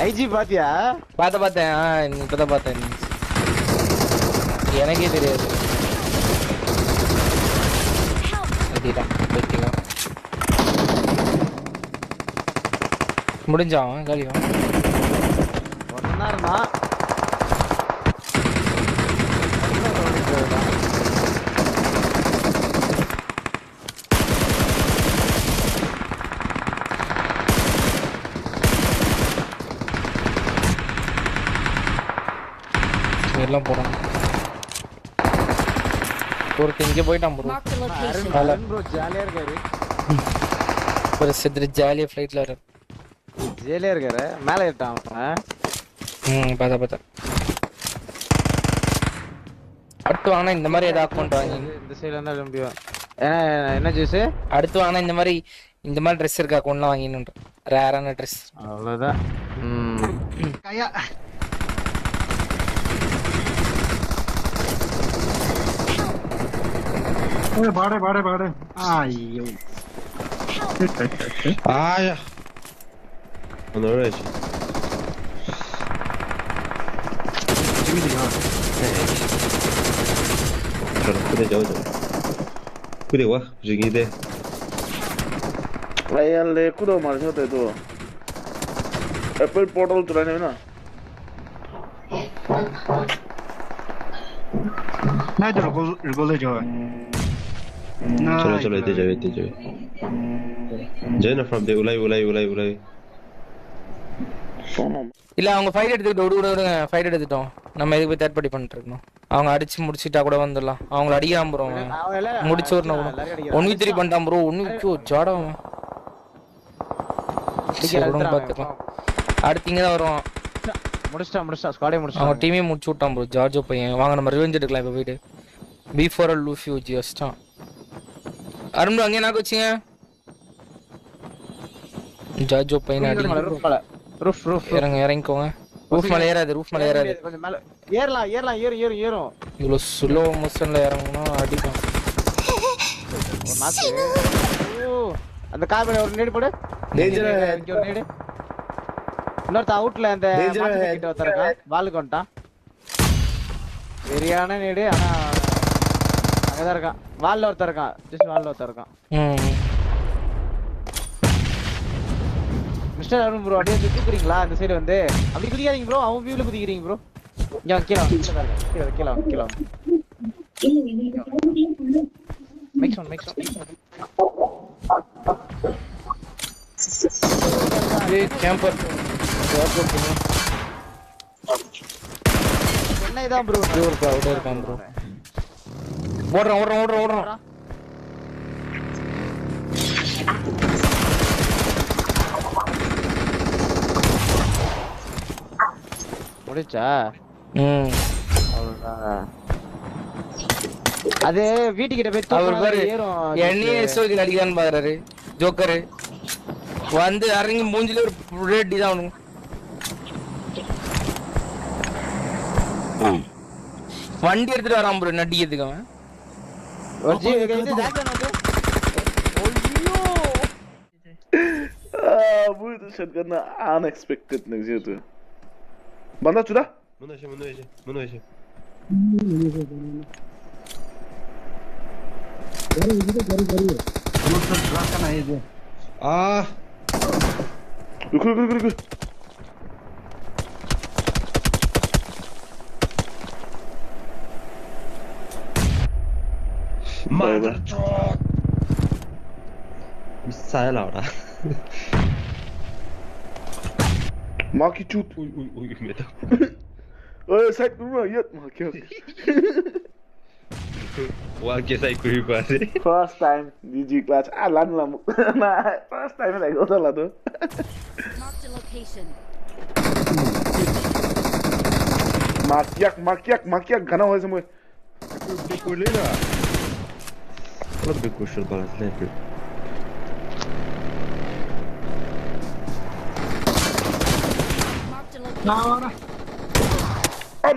IG பாத்தியா? பார்த்தேன் இப்பதான் பார்த்தேன். எனக்கே தெரியாது. முடிஞ்சான் காலியும் ஒன்னாருமா எல்லாம் போறான். ஒருத்தன் இங்க போயிட்டான் ப்ரோ. ப்ரோ ஜாலியா இருக்காரு. ஒரு சித்திர ஜாலியா ஃளைட்ல வர. ஜாலியா இருக்காரு. மேல ஏறிட்டான் அவன். பாத்தா. அடுத்து வாங்க இந்த மாதிரி ஏதாவது அக்கவுண்ட் வாங்கி இந்த சைடுல இருந்தா முடியும். என்ன ஜூஸ்? அடுத்து வாங்க இந்த மாதிரி Dress இருக்கா அக்கவுண்ட்லாம் வாங்கினுன்ற. ரேரான Dress. அவ்வளவுதான். கையா பாடு. ஐயோ. ஆயா. On the ridge. 그래 와 저기데 वायाले कुदो मार्छ त त्यो एप्पल पोर्टल चलाउने हैन ना जो गोले जो चलो यते जाऊ जैन फ्रम द उलाई இல்ல அவங்க ஃபைட் எடுத்துட்டு ஓடுங்க. ஃபைட் எடுத்துட்டோம். நம்ம எதுக்கு போய் தேர்ட் பார்ட்டி பண்ணிட்டு இருக்கோம்? அவங்க அடிச்சு முடிச்சிட்டா கூட வந்துடலாம். அவங்கள அடிக்காம ப்ரோ. முடிச்சு வரணும். 1v3 பண்ணிட்டான் ப்ரோ. 1v2 ஜாடம். பாத்துக்கலாம். அடுத்து இங்க தான் வருவான். முடிச்சிட்டா ஸ்குவாடே முடிச்சிட்டா. அவங்க டீமே முடிச்சு விட்டான் ப்ரோ. ஜார்ஜோ பையன். வாங்க நம்ம ரிவெஞ்ச் எடுக்கலாம் இப்ப போயிட்டு. B4 லூஃபியூ ஜஸ்டா. அருண் அங்க என்ன கோச்சிங்க? ஜார்ஜோ பையன் அடி. ரூஃப் இறங்கிக்கோங்க. ரூஃப் மேல ஏறாது. கொஞ்சம் மேல ஏறும். இவ்வளவு ஸ்லோ மோஷன்ல இறங்கணும் அடிக்கும். ஒரு நாக்கு. அந்த கார்பன் ஒரு நேடு போடு. डेंजर है இங்க ஒரு நேடு. இன்னொருத்த அவுட்ல அந்த மாட்டு கிட்ட வந்தறங்க. வாலுக்கு வந்துட்டான். சரியான நேடு. ஆனா அங்கதான் இருக்கான். வால்ல ஒருத்தர் இருக்கான். ஜஸ்ட் வால்ல ஒருத்தர் இருக்கான். மிஸ்டர் அருண் ப்ரோ அப்படியே தூக்குறீங்களா அந்த சைடு வந்து? அப்படி குதிக்காதீங்க ப்ரோ. அவன் வியூல குதிக்கிறீங்க ப்ரோ. இங்க கீழ மேக்ஸ் ஒன் ஏய் கேம்பர் என்ன இதான் ப்ரோ? அவுட் இருக்கான் ப்ரோ. ஓடுறான். முடிச்சா? அவ்வளவுதான். அது வீட்டுக்கிட்ட போய் அவர் பாரு ஏறும். என்னையே எஸ்ஓஜி அடிக்கான்னு பாக்குறாரு ஜோக்கர். வந்து இறங்கி மூஞ்சில ஒரு ரெட்டி தான் அவனுக்கு. வண்டி எடுத்துட்டு வரான் ப்ரோ நடிக்கிறதுக்கு அவன். ஒரு ஜி இது ஜாக்சன் வந்து muito shotgun unexpected nagziyo banda chuda Mano veje. Ah. Look. Mother truck. Missile ahora. Maki chut. Uy, meta. Side kurma yat maki. Wah, que sai kuri quase. First time DG class. Lan lam. Na first time like ota la to. Mark the location. Makiak gana hoye moy. Bikulina. What bikushul balas lepe.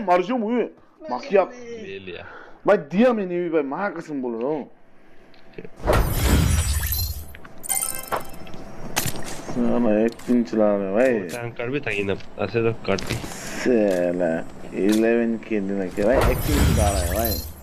मर जाऊं मुझे माकिया ले लिया भाई दिया मैंने भी भाई माँ कसम बोल रहा हूँ मैं एक पिन चला रहा हूँ भाई टैंकर भी था इन ऐसे तो काटी साला 11 के दिन के भाई एक पिन चला रहा है भाई